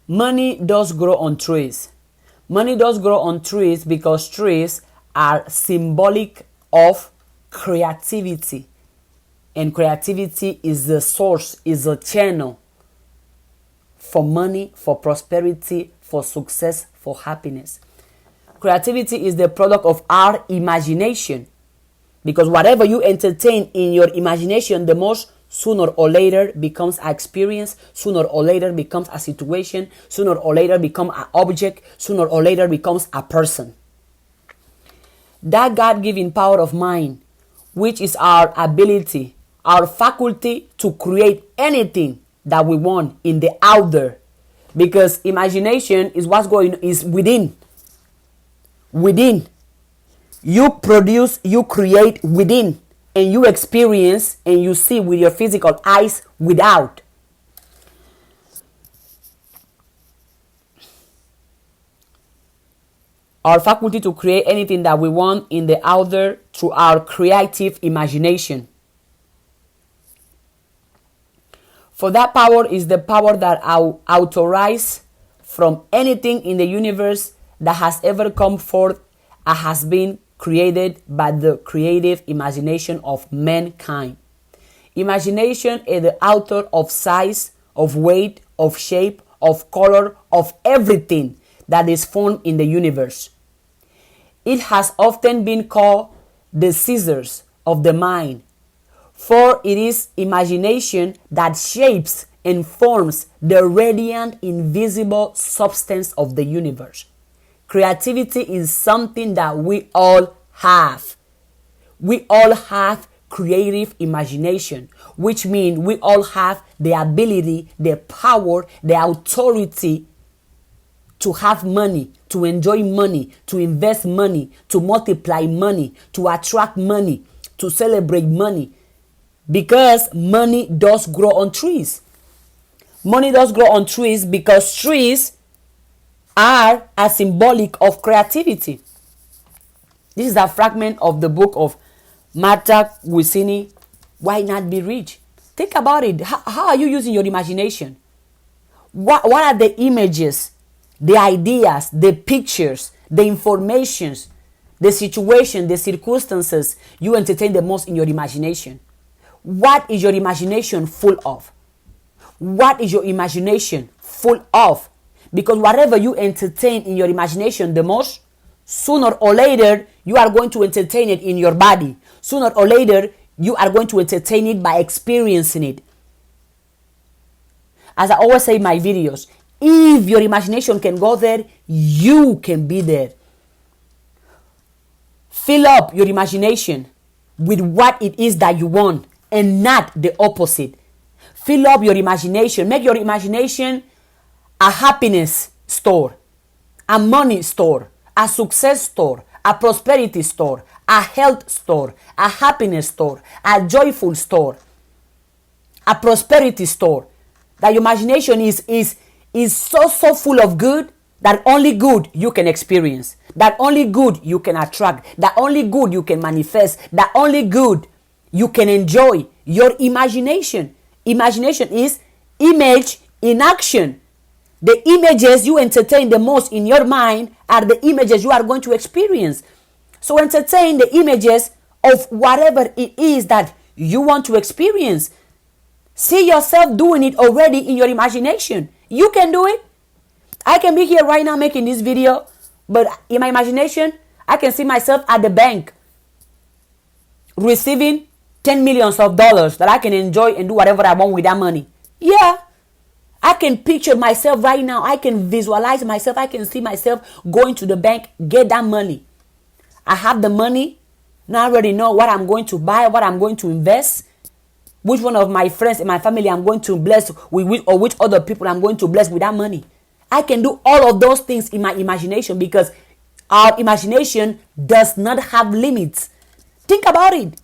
Money does grow on trees. Money does grow on trees because trees are symbolic of creativity. And creativity is the source, is the channel for money, for prosperity, for success, for happiness. Creativity is the product of our imagination. Because whatever you entertain in your imagination the most, sooner or later becomes an experience, sooner or later becomes a situation, sooner or later becomes an object, sooner or later becomes a person. That God-given power of mind, which is our ability, our faculty to create anything that we want in the out there. Because imagination is what's going is within. Within. You produce, you create within, and you experience and you see with your physical eyes without. Our faculty to create anything that we want in the outer through our creative imagination. For that power is the power that authorizes from anything in the universe that has ever come forth and has been created by the creative imagination of mankind. Imagination is the author of size, of weight, of shape, of color, of everything that is formed in the universe. It has often been called the scissors of the mind, for it is imagination that shapes and forms the radiant, invisible substance of the universe. Creativity is something that we all have. We all have creative imagination, which means we all have the ability, the power, the authority to have money, to enjoy money, to invest money, to multiply money, to attract money, to celebrate money. Because money does grow on trees. Money does grow on trees because trees are a symbolic of creativity. This is a fragment of the book of Martha Guisini, Why Not Be Rich? Think about it. How are you using your imagination? What are the images, the ideas, the pictures, the informations, the situation, the circumstances you entertain the most in your imagination? What is your imagination full of? What is your imagination full of? Because whatever you entertain in your imagination the most, sooner or later, you are going to entertain it in your body. Sooner or later, you are going to entertain it by experiencing it. As I always say in my videos, if your imagination can go there, you can be there. Fill up your imagination with what it is that you want and not the opposite. Fill up your imagination. Make your imagination a happiness store, a money store, a success store, a prosperity store, a health store, a happiness store, a joyful store, a prosperity store. That your imagination is so full of good that only good you can experience, that only good you can attract, that only good you can manifest, that only good you can enjoy. Your imagination. Imagination is image in action. The images you entertain the most in your mind are the images you are going to experience. So entertain the images of whatever it is that you want to experience. See yourself doing it already in your imagination. You can do it. I can be here right now making this video, but in my imagination, I can see myself at the bank receiving $10 million that I can enjoy and do whatever I want with that money. Yeah. I can picture myself right now. I can visualize myself. I can see myself going to the bank, get that money. I have the money. Now I already know what I'm going to buy, what I'm going to invest, which one of my friends in my family I'm going to bless with, or which other people I'm going to bless with that money. I can do all of those things in my imagination because our imagination does not have limits. Think about it.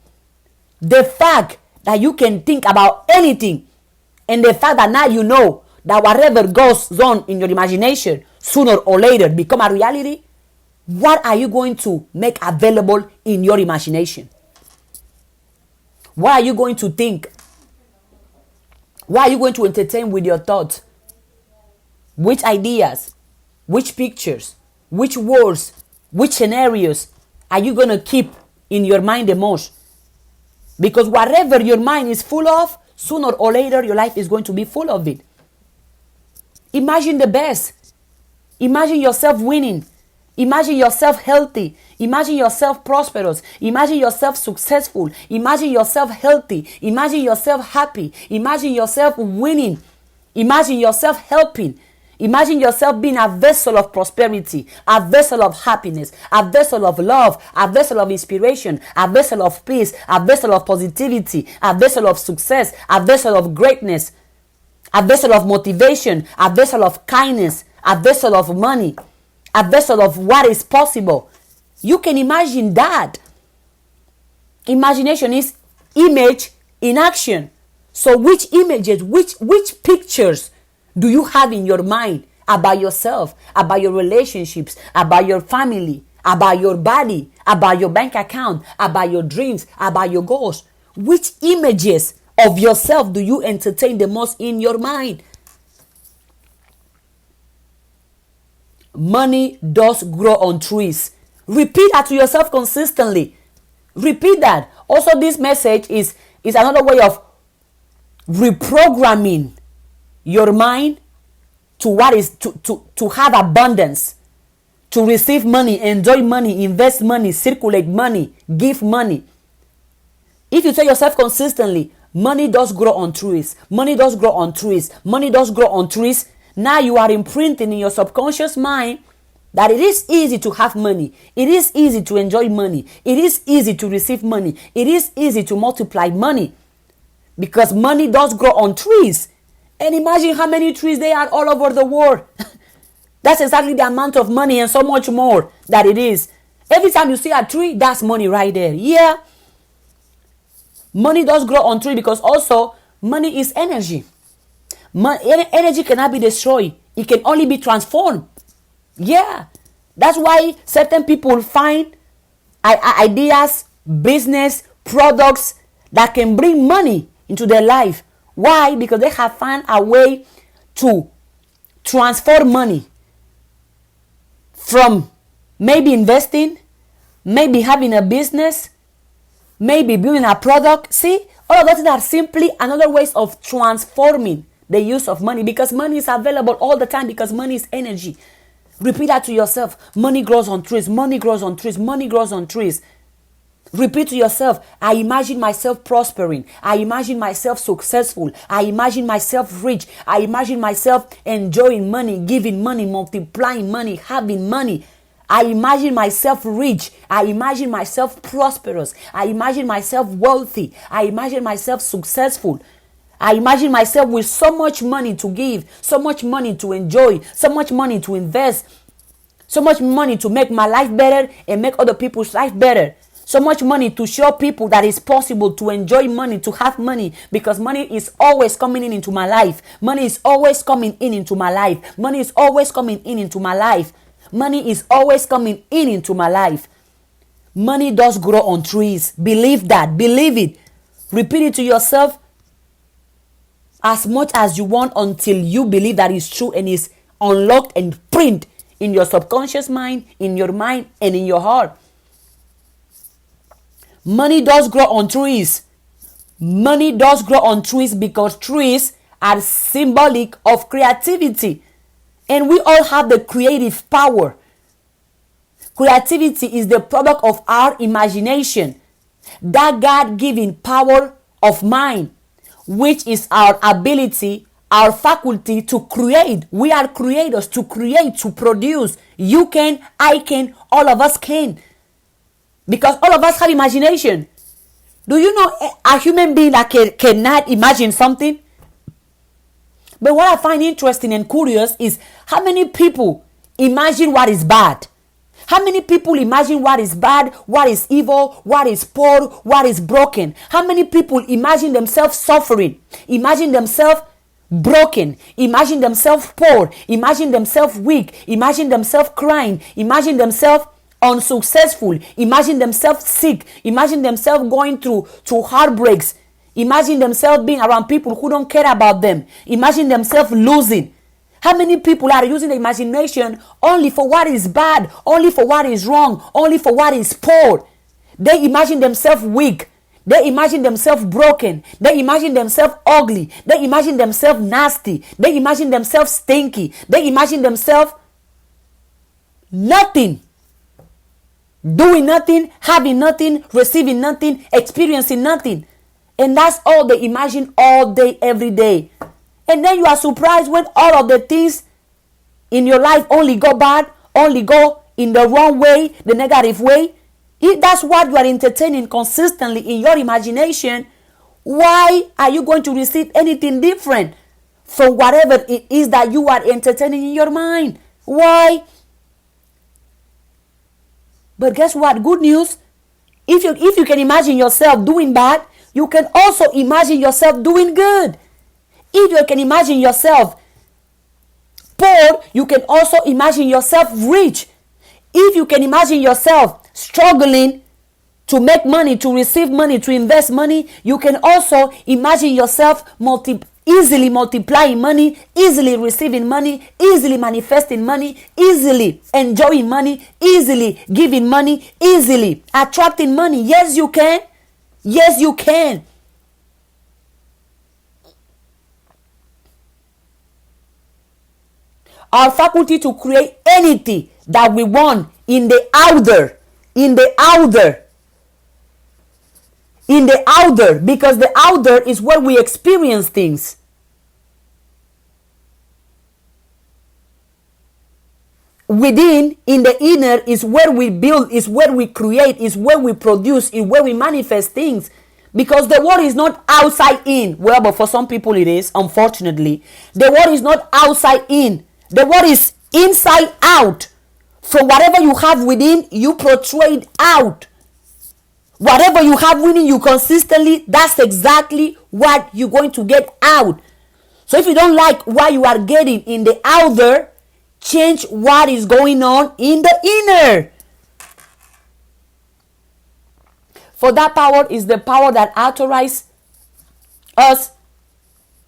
The fact that you can think about anything, and the fact that now you know that whatever goes on in your imagination sooner or later become a reality, what are you going to make available in your imagination? What are you going to think? What are you going to entertain with your thoughts? which ideas, which pictures, which words, which scenarios are you going to keep in your mind the most? Because whatever your mind is full of, sooner or later your life is going to be full of it. Imagine the best. Imagine yourself winning. Imagine yourself healthy. Imagine yourself prosperous. Imagine yourself successful. Imagine yourself healthy. Imagine yourself happy. Imagine yourself winning. Imagine yourself helping. Imagine yourself being a vessel of prosperity, a vessel of happiness, a vessel of love, a vessel of inspiration, a vessel of peace, a vessel of positivity, a vessel of success, a vessel of greatness, a vessel of motivation, a vessel of kindness, a vessel of money, a vessel of what is possible. You can imagine that. Imagination is image in action. So which images, which pictures do you have in your mind about yourself, about your relationships, about your family, about your body, about your bank account, about your dreams, about your goals? Which images of yourself do you entertain the most in your mind? Money does grow on trees. Repeat that to yourself consistently. Repeat that. Also, this message is another way of reprogramming your mind to what is to have abundance, to receive money, enjoy money, invest money, circulate money, give money. If you tell yourself consistently, money does grow on trees, money does grow on trees, money does grow on trees, now you are imprinting in your subconscious mind that it is easy to have money, it is easy to enjoy money, it is easy to receive money, it is easy to multiply money, because money does grow on trees. And imagine how many trees there are all over the world. That's exactly the amount of money and so much more that it is. Every time you see a tree, that's money right there. Yeah. Money does grow on tree because also money is energy. Energy cannot be destroyed. It can only be transformed. Yeah. That's why certain people find ideas, business, products that can bring money into their life. Why? Because they have found a way to transfer money from maybe investing, maybe having a business, maybe building a product. See, all of those are simply another ways of transforming the use of money, because money is available all the time, because money is energy. Repeat that to yourself. Money grows on trees. Money grows on trees. Money grows on trees. Repeat to yourself, I imagine myself prospering. I imagine myself successful. I imagine myself rich. I imagine myself enjoying money, giving money, multiplying money, having money. I imagine myself rich. I imagine myself prosperous. I imagine myself wealthy. I imagine myself successful. I imagine myself with so much money to give, so much money to enjoy, so much money to invest, so much money to make my life better and make other people's life better. So much money to show people that it's possible to enjoy money, to have money, because money is always coming in into my life. Money is always coming in into my life. Money is always coming in into my life. Money is always coming in into my life. Money does grow on trees. Believe that. Believe it. Repeat it to yourself as much as you want until you believe that it's true and is unlocked and print in your subconscious mind, in your mind, and in your heart. Money does grow on trees. Money does grow on trees because trees are symbolic of creativity. And we all have the creative power. Creativity is the product of our imagination. That God-given power of mind, which is our ability, our faculty to create. We are creators, to create, to produce. You can, I can, all of us can. Because all of us have imagination. Do you know a human being that cannot imagine something? But what I find interesting and curious is how many people imagine what is bad. How many people imagine what is bad, what is evil, what is poor, what is broken? How many people imagine themselves suffering, imagine themselves broken, imagine themselves poor, imagine themselves weak, imagine themselves crying, imagine themselves unsuccessful, imagine themselves sick, imagine themselves going through heartbreaks, imagine themselves being around people who don't care about them, imagine themselves losing. How many people are using the imagination only for what is bad, only for what is wrong, only for what is poor? They imagine themselves weak. They imagine themselves broken. They imagine themselves ugly. They imagine themselves nasty. They imagine themselves stinky. They imagine themselves nothing. Doing nothing, having nothing, receiving nothing, experiencing nothing. And that's all they imagine all day, every day. And then you are surprised when all of the things in your life only go bad, only go in the wrong way, the negative way. If that's what you are entertaining consistently in your imagination, why are you going to receive anything different from whatever it is that you are entertaining in your mind? Why? But guess what? Good news. If you can imagine yourself doing bad, you can also imagine yourself doing good. If you can imagine yourself poor, you can also imagine yourself rich. If you can imagine yourself struggling to make money, to receive money, to invest money, you can also imagine yourself easily multiplying money, easily receiving money, easily manifesting money, easily enjoying money, easily giving money, easily attracting money. Yes, you can. Yes, you can. Our faculty to create anything that we want in the outer, because the outer is where we experience things. Within, in the inner, is where we build, is where we create, is where we produce, is where we manifest things. Because the world is not outside in. Well, but for some people it is, unfortunately. The world is not outside in. The word is inside out. So whatever you have within, you portray it out. Whatever you have within you consistently, that's exactly what you're going to get out. So if you don't like what you are getting in the outer, change what is going on in the inner. For that power is the power that authorizes us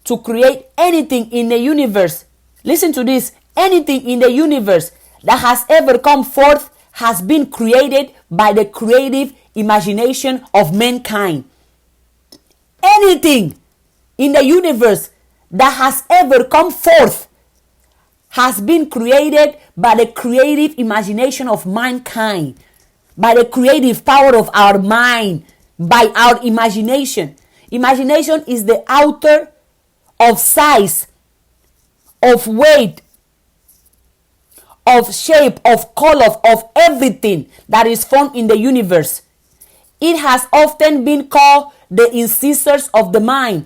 to create anything in the universe. Listen to this. Anything in the universe that has ever come forth has been created by the creative imagination of mankind. Anything in the universe that has ever come forth has been created by the creative imagination of mankind, by the creative power of our mind, by our imagination. Imagination is the author of size, of weight, of shape, of color, of everything that is found in the universe. It has often been called the incisors of the mind,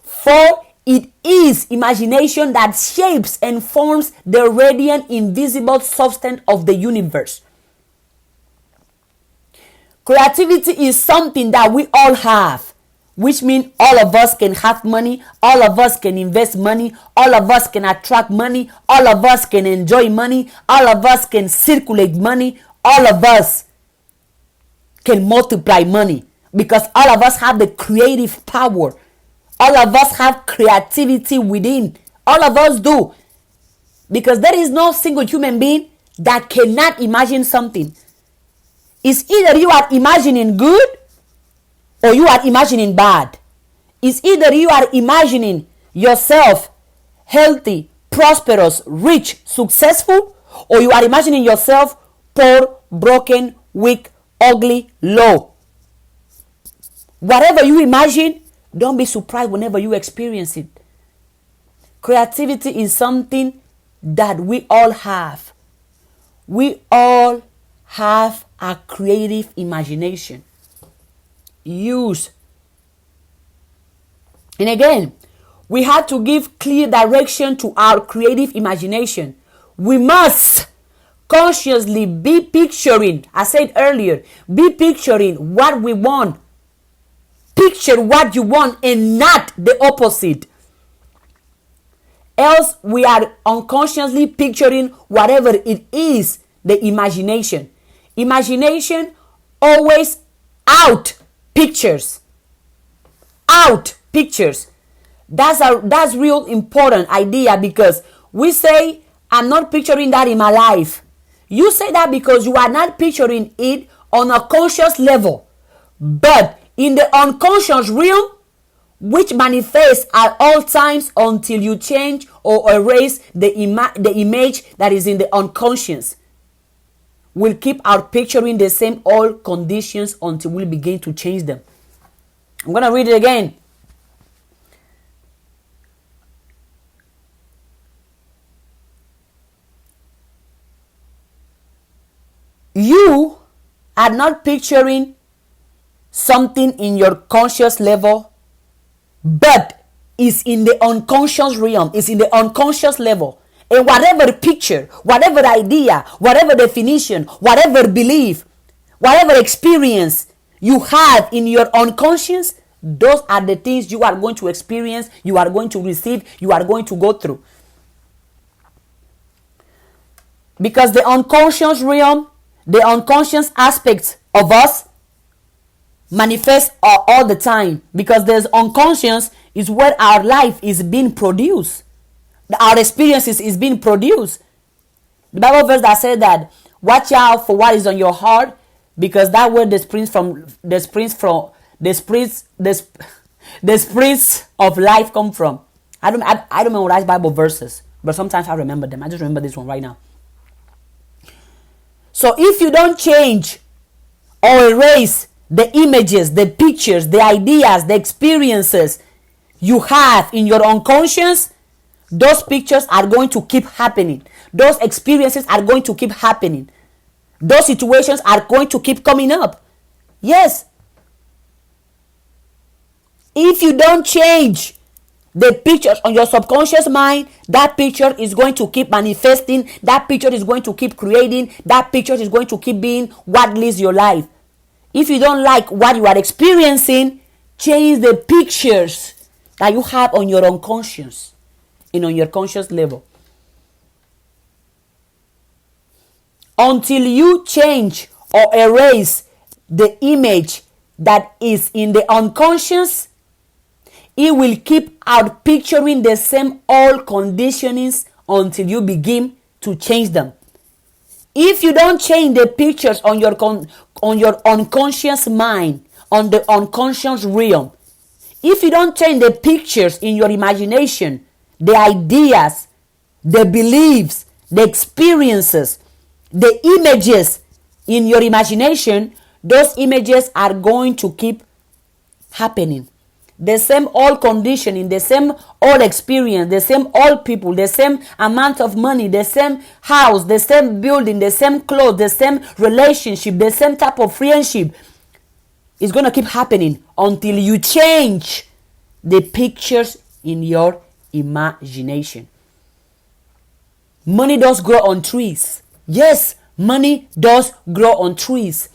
for it is imagination that shapes and forms the radiant, invisible substance of the universe. Creativity is something that we all have, which means all of us can have money, all of us can invest money, all of us can attract money, all of us can enjoy money, all of us can circulate money, all of us can multiply money, because all of us have the creative power. All of us have creativity within. All of us do. Because there is no single human being that cannot imagine something. It's either you are imagining good or you are imagining bad. It's either you are imagining yourself healthy, prosperous, rich, successful, or you are imagining yourself poor, broken, weak, ugly, low. Whatever you imagine, don't be surprised whenever you experience it. Creativity is something that we all have. We all have a creative imagination. Use. And again, we have to give clear direction to our creative imagination. We must consciously be picturing, I said earlier, be picturing what we want. Picture what you want and not the opposite. Else we are unconsciously picturing whatever it is, the imagination. Imagination always out pictures. Out pictures. That's real important idea, because We say, I'm not picturing that in my life. You say that because you are not picturing it on a conscious level. But in the unconscious realm, which manifests at all times until you change or erase the image that is in the unconscious, will keep out picturing the same old conditions until we begin to change them. I'm going to read it again. You are not picturing something in your conscious level, but it's in the unconscious realm, it's in the unconscious level. And whatever picture, whatever idea, whatever definition, whatever belief, whatever experience you have in your unconscious, those are the things you are going to experience, you are going to receive, you are going to go through. Because the unconscious realm, the unconscious aspects of us manifest all the time, because there's unconscious is where our life is being produced, our experiences is being produced. The Bible verse that said that watch out for what is on your heart, because that word the springs of life come from. I don't memorize Bible verses, but sometimes I remember them. I just remember this one right now. So if you don't change or erase the images, the pictures, the ideas, the experiences you have in your unconscious, those pictures are going to keep happening. Those experiences are going to keep happening. Those situations are going to keep coming up. Yes. If you don't change the pictures on your subconscious mind, that picture is going to keep manifesting. That picture is going to keep creating. That picture is going to keep being what leads your life. If you don't like what you are experiencing, change the pictures that you have on your unconscious and on your conscious level. Until you change or erase the image that is in the unconscious, it will keep out picturing the same old conditionings until you begin to change them. If you don't change the pictures on your unconscious mind, on the unconscious realm, if you don't change the pictures in your imagination, the ideas, the beliefs, the experiences, the images in your imagination, those images are going to keep happening. The same old conditioning, the same old experience, the same old people, the same amount of money, the same house, the same building, the same clothes, the same relationship, the same type of friendship is going to keep happening until you change the pictures in your imagination. Money does grow on trees. Yes, money does grow on trees.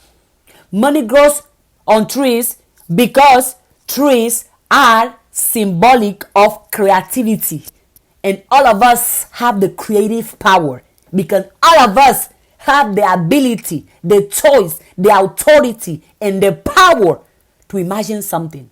Money grows on trees because trees are symbolic of creativity. And all of us have the creative power because all of us have the ability, the choice, the authority, and the power to imagine something.